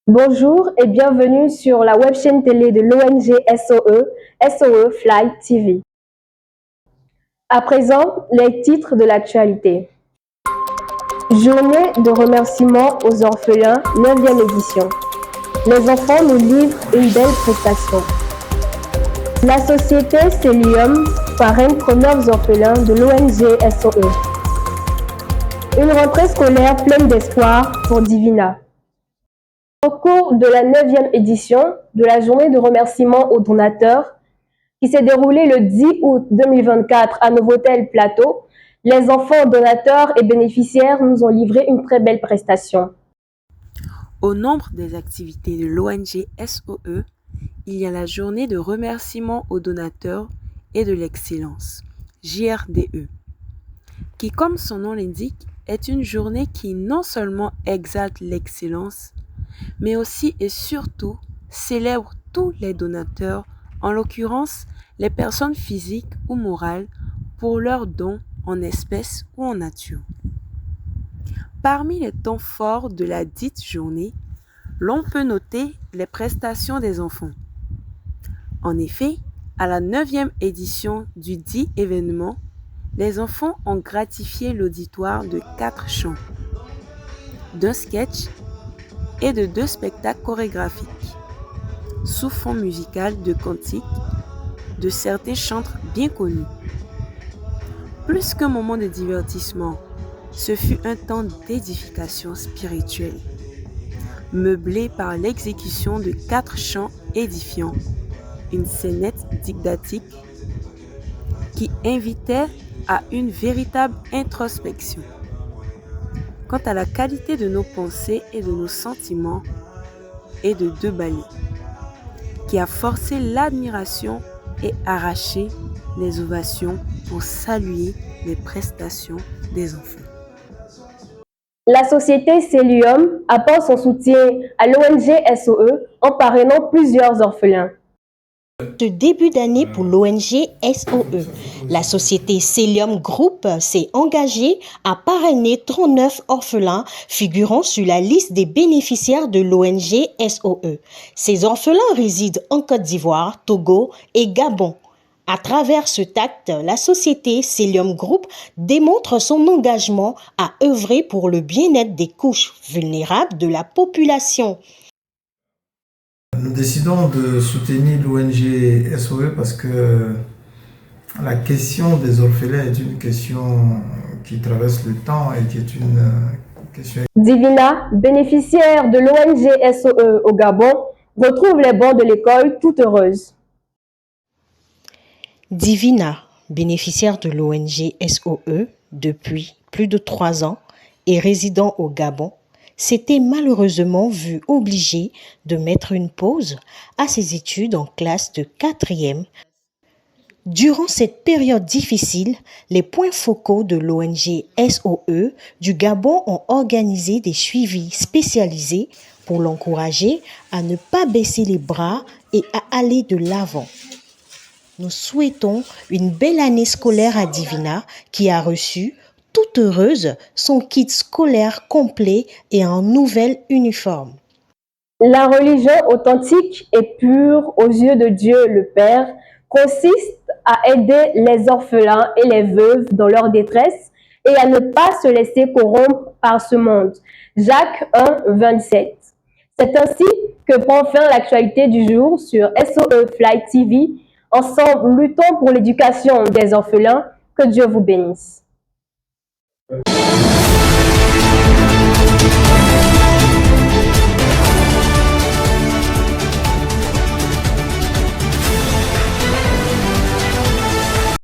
Bonjour et bienvenue sur la web chaîne télé de l'ONG SOE Fly TV. À présent, les titres de l'actualité. Journée de remerciement aux orphelins, 9e édition. Les enfants nous livrent une belle prestation. La société Celium parraine premiers orphelins de l'ONG SOE. Une rentrée scolaire pleine d'espoir pour Divina. Au cours de la 9e édition de la journée de remerciement aux donateurs, qui s'est déroulée le 10 août 2024 à Novotel Plateau, les enfants donateurs et bénéficiaires nous ont livré une très belle prestation. Au nombre des activités de l'ONG SOE, il y a la journée de remerciement aux donateurs et de l'excellence, JRDE, qui, comme son nom l'indique, est une journée qui non seulement exalte l'excellence, mais aussi et surtout célèbre tous les donateurs, en l'occurrence les personnes physiques ou morales, pour leurs dons en espèces ou en nature. Parmi les temps forts de la dite journée, l'on peut noter les prestations des enfants. En effet, à la 9e édition du dit événement, les enfants ont gratifié l'auditoire de 4 chants, d'un sketch et de 2 spectacles chorégraphiques, sous fond musical de cantiques de certains chantres bien connus. Plus qu'un moment de divertissement, ce fut un temps d'édification spirituelle, meublé par l'exécution de 4 chants édifiants, une scénette didactique qui invitait à une véritable introspection quant à la qualité de nos pensées et de nos sentiments, et de 2 ballets, qui a forcé l'admiration et arraché les ovations pour saluer les prestations des enfants. La société Celium apporte son soutien à l'ONG SOE en parrainant plusieurs orphelins. Ce début d'année pour l'ONG SOE, la société Celium Group s'est engagée à parrainer 39 orphelins figurant sur la liste des bénéficiaires de l'ONG SOE. Ces orphelins résident en Côte d'Ivoire, Togo et Gabon. À travers ce acte, la société Celium Group démontre son engagement à œuvrer pour le bien-être des couches vulnérables de la population. Nous décidons de soutenir l'ONG SOE parce que la question des orphelins est une question qui traverse le temps et qui est une question... Divina, bénéficiaire de l'ONG SOE au Gabon, retrouve les bancs de l'école toute heureuse. Divina, bénéficiaire de l'ONG SOE depuis plus de 3 ans et résidant au Gabon, s'était malheureusement vue obligée de mettre une pause à ses études en classe de 4e. Durant cette période difficile, les points focaux de l'ONG SOE du Gabon ont organisé des suivis spécialisés pour l'encourager à ne pas baisser les bras et à aller de l'avant. Nous souhaitons une belle année scolaire à Divina qui a reçu, toute heureuse, son kit scolaire complet et un nouvel uniforme. La religion authentique et pure aux yeux de Dieu le Père consiste à aider les orphelins et les veuves dans leur détresse et à ne pas se laisser corrompre par ce monde. Jacques 1, 27. C'est ainsi que prend fin l'actualité du jour sur SOE Fly TV. Ensemble, luttons pour l'éducation des orphelins. Que Dieu vous bénisse.